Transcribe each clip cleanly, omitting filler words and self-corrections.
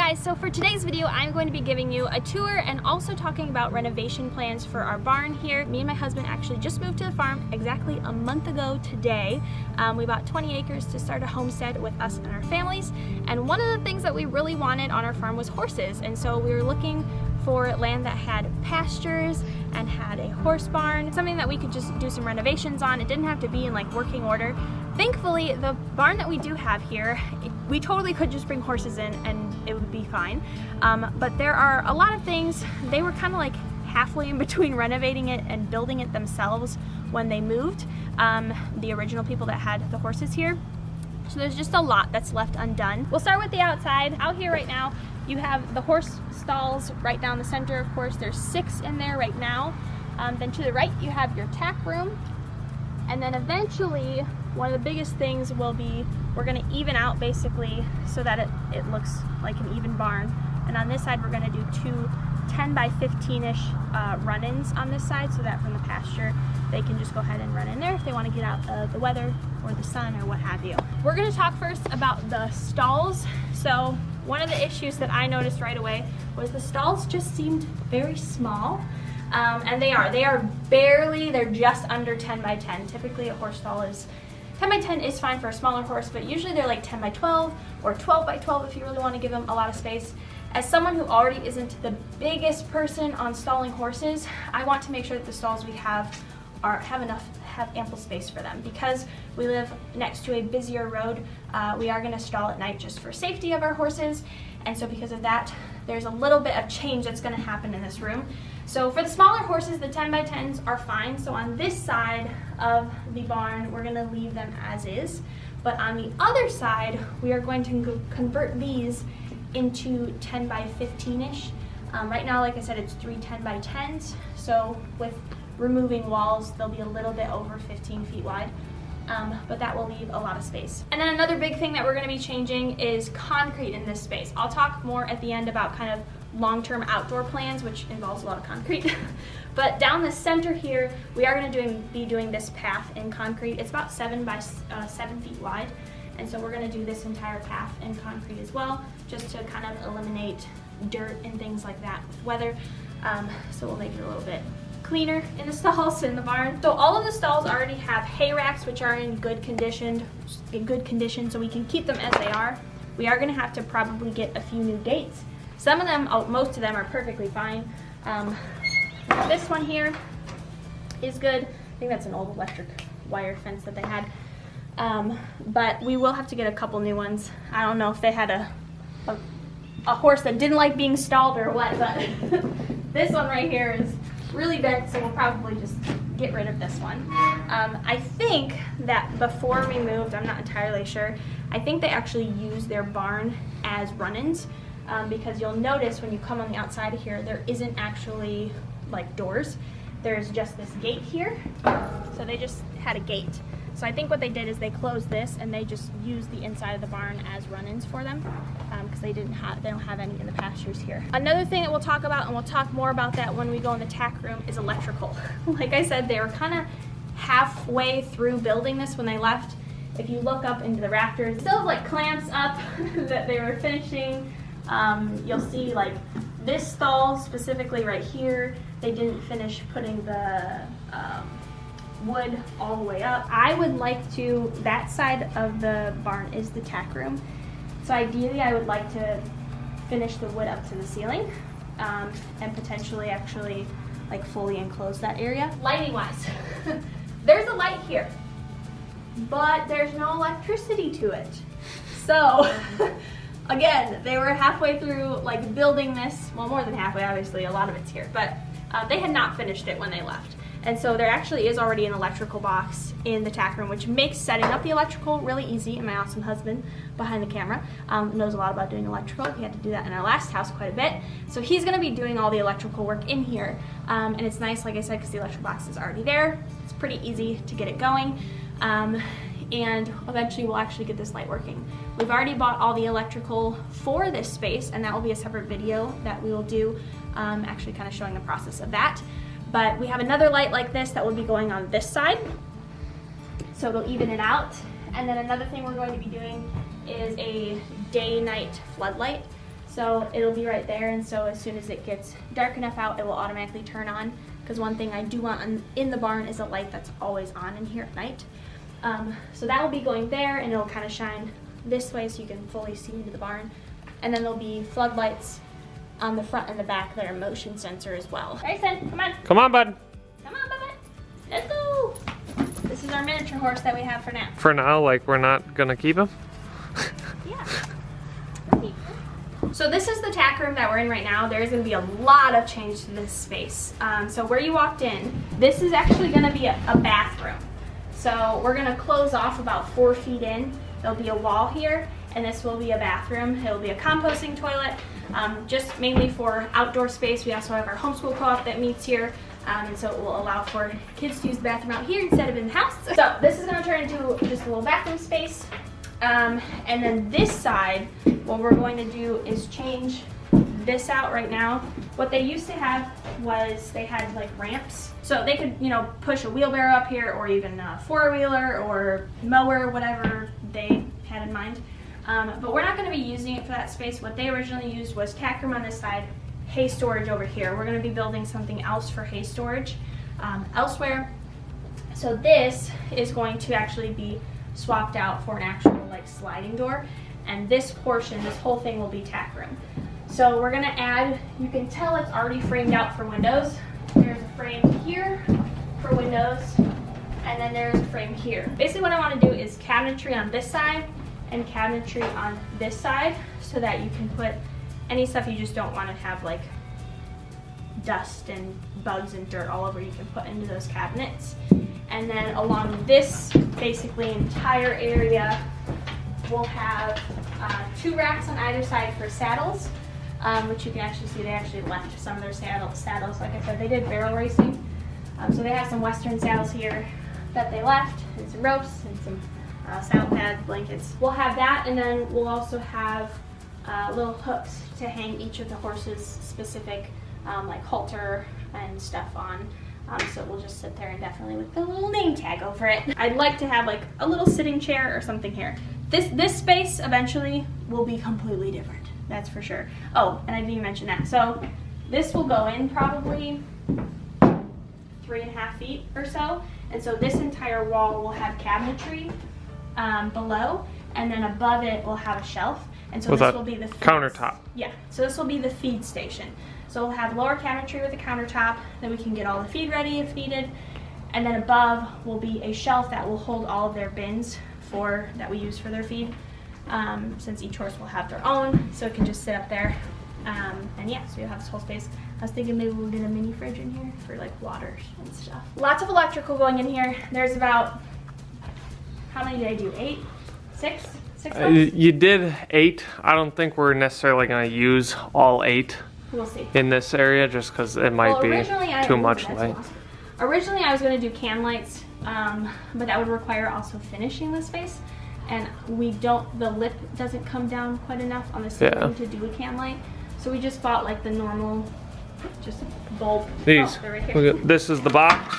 guys, so for today's video I'm going to be giving you a tour and also talking about renovation plans for our barn here. Me and my husband actually just moved to the farm exactly a month ago today. We bought 20 acres to start a homestead with us and our families, and one of the things that we really wanted on our farm was horses, and so we were looking for land that had pastures and had a horse barn, something that we could just do some renovations on. It didn't have to be in like working order. Thankfully, the barn that we do have here, we totally could just bring horses in and it would be fine. But there are a lot of things, they were kind of like halfway in between renovating it and building it themselves when they moved, the original people that had the horses here. So there's just a lot that's left undone. We'll start with the outside. Out here right now, you have the horse stalls right down the center. Of course, there's 6 in there right now. Then to the right, you have your tack room. And then eventually, one of the biggest things will be, we're gonna even out basically so that it looks like an even barn. And on this side, we're gonna do 2 10 by 15-ish run-ins on this side, so that from the pasture, they can just go ahead and run in there if they wanna get out of the weather or the sun or what have you. We're gonna talk first about the stalls. So one of the issues that I noticed right away was the stalls just seemed very small. And they are barely, they're just under 10 by 10. Typically a horse stall is 10 by 10 is fine for a smaller horse, but usually they're like 10 by 12 or 12 by 12 if you really want to give them a lot of space. As someone who already isn't the biggest person on stalling horses, I want to make sure that the stalls we have have ample space for them. Because we live next to a busier road, we are going to stall at night just for safety of our horses, and so because of that, there's a little bit of change that's going to happen in this room. So for the smaller horses, the 10 by 10s are fine. So on this side of the barn, we're going to leave them as is, but on the other side, we are going to convert these into 10 by 15-ish. Right now, like I said, it's 3 10 by 10s, so with removing walls, they'll be a little bit over 15 feet wide, but that will leave a lot of space. And then another big thing that we're going to be changing is concrete in this space. I'll talk more at the end about kind of long-term outdoor plans, which involves a lot of concrete. But down the center here, we are going to be doing this path in concrete. It's about 7 by 7 feet wide, and so we're going to do this entire path in concrete as well, just to kind of eliminate dirt and things like that with weather. So we'll make it a little bit cleaner in the stalls in the barn. So all of the stalls already have hay racks, which are in good condition, so we can keep them as they are. We are going to have to probably get a few new gates. Some of them, most of them are perfectly fine. This one here is good. I think that's an old electric wire fence that they had. But we will have to get a couple new ones. I don't know if they had a horse that didn't like being stalled or what, but this one right here is really bent, so we'll probably just get rid of this one. I think that before we moved, I'm not entirely sure, I think they actually use their barn as run-ins, because you'll notice when you come on the outside of here, there isn't actually like doors. There's just this gate here, so they just had a gate. So I think what they did is they closed this and they just used the inside of the barn as run-ins for them, because they don't have any in the pastures here. Another thing that we'll talk about, and we'll talk more about that when we go in the tack room, is electrical. Like I said, they were kind of halfway through building this when they left. If you look up into the rafters, still have like clamps up that they were finishing. You'll see like this stall specifically right here, they didn't finish putting the wood all the way up. I would like to, that side of the barn is the tack room. So ideally I would like to finish the wood up to the ceiling, and potentially actually like fully enclose that area. Lighting wise, there's a light here, but there's no electricity to it. So again, they were halfway through like building this, well, more than halfway, obviously a lot of it's here, but they had not finished it when they left. And so there actually is already an electrical box in the tack room, which makes setting up the electrical really easy. And my awesome husband behind the camera knows a lot about doing electrical. He had to do that in our last house quite a bit. So he's gonna be doing all the electrical work in here. And it's nice, like I said, because the electrical box is already there. It's pretty easy to get it going. And eventually we'll actually get this light working. We've already bought all the electrical for this space, and that will be a separate video that we will do, actually kind of showing the process of that. But we have another light like this that will be going on this side, so it'll even it out. And then another thing we're going to be doing is a day-night floodlight. So it'll be right there, and so as soon as it gets dark enough out, it will automatically turn on. Because one thing I do want in the barn is a light that's always on in here at night. So that will be going there, and it'll kind of shine this way so you can fully see into the barn. And then there'll be floodlights on the front and the back that are motion sensor as well. Grayson, come on. Come on, bud. Come on, bud. Let's go. This is our miniature horse that we have for now. For now, like, we're not gonna keep him? Yeah. So this is the tack room that we're in right now. There's gonna be a lot of change to this space. So where you walked in, this is actually gonna be a bathroom. So we're gonna close off about 4 feet in. There'll be a wall here, and this will be a bathroom. It'll be a composting toilet, just mainly for outdoor space. We also have our homeschool co-op that meets here, and so it will allow for kids to use the bathroom out here instead of in the house. So this is gonna turn into just a little bathroom space. And then this side, what we're going to do is change this out right now. What they used to have was they had like ramps. So they could, you know, push a wheelbarrow up here, or even a four-wheeler or mower, whatever they had in mind. But we're not going to be using it for that space. What they originally used was tack room on this side, hay storage over here. We're going to be building something else for hay storage elsewhere. So this is going to actually be swapped out for an actual like sliding door, and this portion, this whole thing will be tack room. So we're gonna add, you can tell it's already framed out for windows. There's a frame here for windows, and then there's a frame here. Basically what I want to do is cabinetry on this side and cabinetry on this side, so that you can put any stuff you just don't want to have like dust and bugs and dirt all over, you can put into those cabinets. And then along this basically entire area, we'll have 2 racks on either side for saddles, which you can actually see they actually left some of their saddles. Like I said, they did barrel racing. So they have some Western saddles here that they left, and some ropes and some saddle pads, blankets. We'll have that, and then we'll also have little hooks to hang each of the horses' specific like halter and stuff on. So we'll just sit there indefinitely with the little name tag over it. I'd like to have like a little sitting chair or something here. This space eventually will be completely different, that's for sure. Oh, and I didn't even mention that. So this will go in probably 3.5 feet or so. And so this entire wall will have cabinetry below, and then above it we'll have a shelf. And so this will be the countertop. Yeah, so this will be the feed station. So we'll have lower cabinetry with a countertop, then we can get all the feed ready if needed. And then above will be a shelf that will hold all of their bins that we use for their feed, since each horse will have their own, so it can just sit up there. And yeah, so you'll have this whole space. I was thinking maybe we'll get a mini fridge in here for like waters and stuff. Lots of electrical going in here. There's about, how many did I do? 8? 6? 6 months? You did 8. I don't think we're necessarily going to use all 8. We'll see. In this area, just because it might be too much light. Originally I was going to do can lights, but that would require also finishing the space, and the lip doesn't come down quite enough on the ceiling to do a can light, so we just bought like the normal, just bulb. These, they're right here. look at, this is the box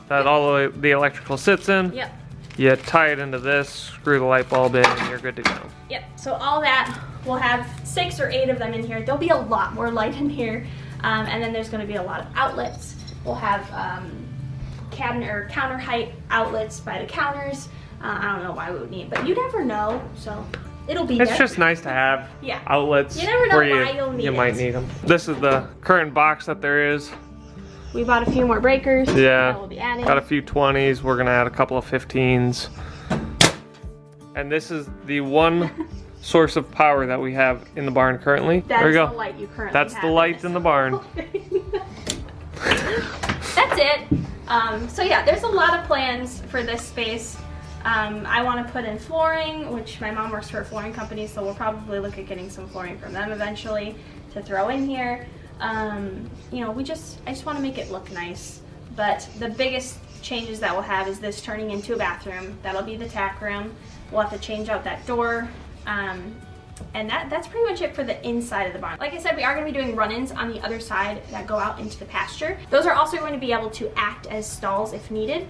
that all the electrical sits in. Yep. You tie it into this, screw the light bulb in, and you're good to go. Yep, so all that, we'll have 6 or 8 of them in here. There'll be a lot more light in here, and then there's going to be a lot of outlets. We'll have cabinet or counter height outlets by the counters. I don't know why we would need, but you never know, so it'll be It's there. just nice to have outlets you never know where why you'll need you might need them. This is the current box that there is. We bought a few more breakers. Yeah, that we'll be adding. Got a few 20s. We're gonna add a couple of 15s. And this is the one source of power that we have in the barn currently. That's there you go. The light you currently That's have the light in the barn. That's it. So yeah, there's a lot of plans for this space. I want to put in flooring, which my mom works for a flooring company, so we'll probably look at getting some flooring from them eventually to throw in here. You know, I just want to make it look nice. But the biggest changes that we'll have is this turning into a bathroom. That'll be the tack room. We'll have to change out that door. And that's pretty much it for the inside of the barn. Like I said, we are going to be doing run-ins on the other side that go out into the pasture. Those are also going to be able to act as stalls if needed.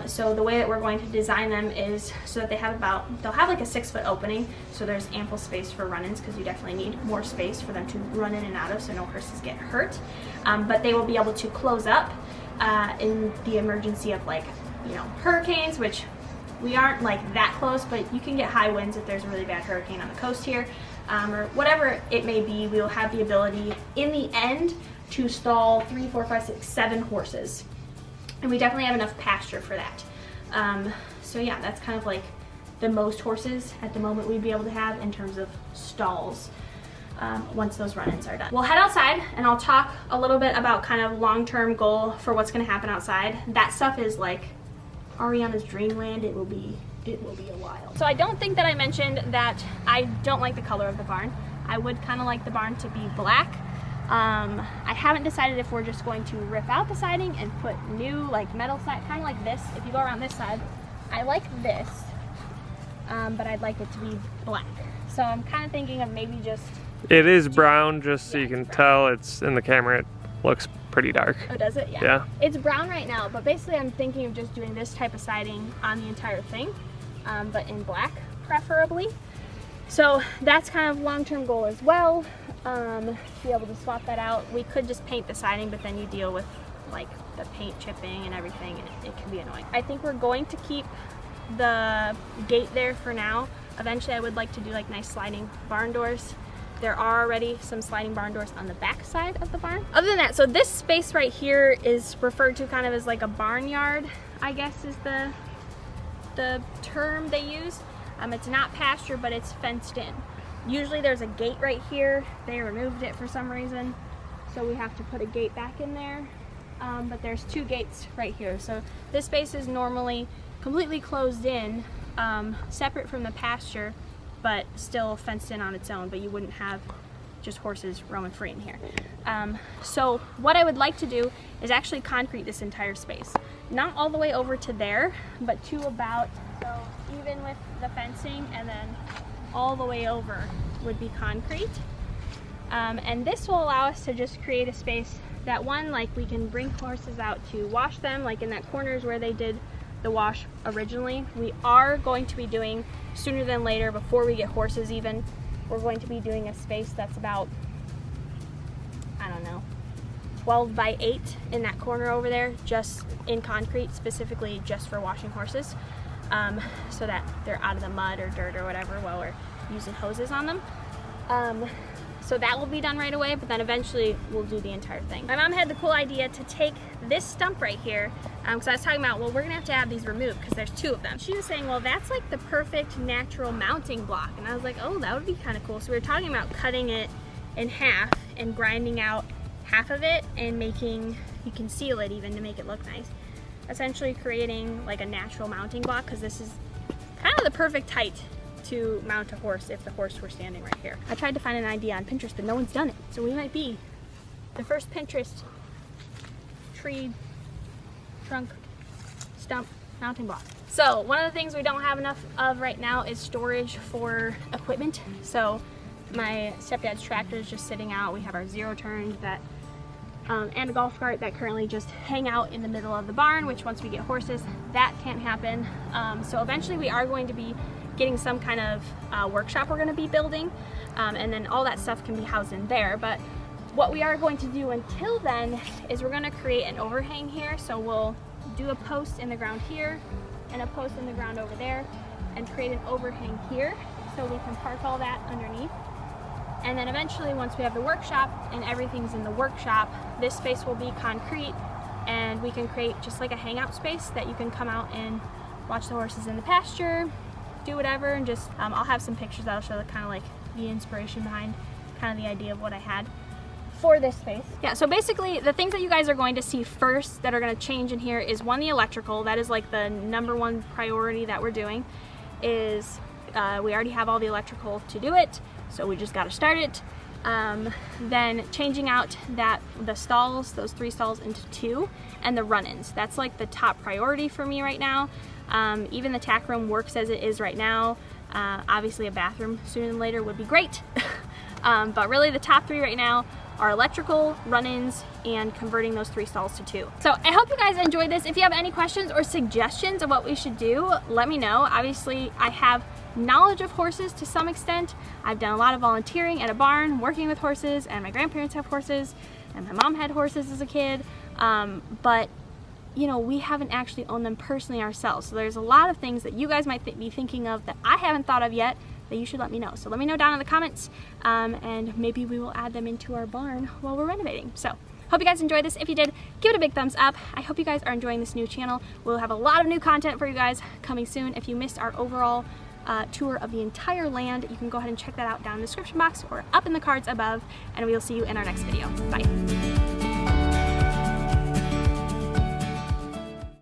So the way that we're going to design them is so that they'll have like a 6-foot opening, so there's ample space for run-ins, because you definitely need more space for them to run in and out of so no horses get hurt. But they will be able to close up in the emergency of, like, you know, hurricanes, which we aren't like that close, but you can get high winds if there's a really bad hurricane on the coast here, or whatever it may be. We will have the ability in the end to stall 3, 4, 5, 6, 7 horses, and we definitely have enough pasture for that. So yeah, that's kind of like the most horses at the moment we'd be able to have in terms of stalls once those run-ins are done. We'll head outside and I'll talk a little bit about kind of long-term goal for what's going to happen outside. That stuff is like Ariana's dreamland. It will be a while. So I don't think that I mentioned that I don't like the color of the barn. I would kind of like the barn to be black. I haven't decided if we're just going to rip out the siding and put new like metal side, kind of like this. If you go around this side, I like this, but I'd like it to be black. So I'm kind of thinking of maybe just... It is brown, just so you can tell. It's in the camera, it looks pretty dark. Oh, does it? Yeah. Yeah. It's brown right now, but basically I'm thinking of just doing this type of siding on the entire thing, but in black preferably. So that's kind of long-term goal as well, be able to swap that out. We could just paint the siding, but then you deal with like the paint chipping and everything, and it can be annoying. I think we're going to keep the gate there for now. Eventually I would like to do like nice sliding barn doors. There are already some sliding barn doors on the back side of the barn. Other than that, so this space right here is referred to kind of as like a barnyard, I guess is the term they use. It's not pasture, but it's fenced in. Usually there's a gate right here. They removed it for some reason, so we have to put a gate back in there. But there's 2 gates right here. So this space is normally completely closed in, separate from the pasture, but still fenced in on its own, but you wouldn't have just horses roaming free in here. So what I would like to do is actually concrete this entire space. Not all the way over to there, but to about, so even with the fencing and then all the way over would be concrete. And this will allow us to just create a space that, one, like we can bring horses out to wash them, like in that corner is where they did the wash originally. We are going to be doing, sooner than later, before we get horses even, we're going to be doing a space that's about, I don't know, 12 by 8 in that corner over there, just in concrete, specifically just for washing horses, so that they're out of the mud or dirt or whatever while we're using hoses on them. So that will be done right away, but then eventually we'll do the entire thing. My mom had the cool idea to take this stump right here, because I was talking about, well, we're gonna have these removed because there's 2 of them. She was saying, well, that's like the perfect natural mounting block. And I was like, oh, that would be kind of cool. So we were talking about cutting it in half and grinding out half of it and making, you can seal it even to make it look nice. Essentially creating like a natural mounting block, because this is kind of the perfect height to mount a horse if the horse were standing right here. I tried to find an idea on Pinterest, but no one's done it. So we might be the first Pinterest tree trunk stump mounting block. So one of the things we don't have enough of right now is storage for equipment. So my stepdad's tractor is just sitting out. We have our 0-turns that and a golf cart that currently just hang out in the middle of the barn, which once we get horses, that can't happen. So eventually we are going to be getting some kind of workshop we're going to be building, and then all that stuff can be housed in there. But what we are going to do until then is we're going to create an overhang here. So we'll do a post in the ground here and a post in the ground over there, and create an overhang here so we can park all that underneath. And then eventually, once we have the workshop and everything's in the workshop, this space will be concrete, and we can create just like a hangout space that you can come out and watch the horses in the pasture, do whatever, and just I'll have some pictures that'll show kind of like the inspiration behind kind of the idea of what I had for this space. Yeah, so basically the things that you guys are going to see first that are going to change in here is, one, the electrical. That is like the #1 priority that we're doing. Is we already have all the electrical to do it, so we just got to start it. Then changing out the stalls, those 3 stalls, into 2, and the run-ins. That's like the top priority for me right now. Even the tack room works as it is right now. Obviously a bathroom sooner than later would be great. But really the top 3 right now are electrical, run-ins, and converting those 3 stalls to 2. So I hope you guys enjoyed this. If you have any questions or suggestions of what we should do, let me know. Obviously, I have knowledge of horses to some extent. I've done a lot of volunteering at a barn, working with horses, and my grandparents have horses, and my mom had horses as a kid. But you know, we haven't actually owned them personally ourselves. So there's a lot of things that you guys might be thinking of that I haven't thought of yet that you should let me know. So let me know down in the comments, and maybe we will add them into our barn while we're renovating. So hope you guys enjoyed this. If you did, give it a big thumbs up. I hope you guys are enjoying this new channel. We'll have a lot of new content for you guys coming soon. If you missed our overall tour of the entire land, you can go ahead and check that out down in the description box or up in the cards above, and we will see you in our next video. Bye.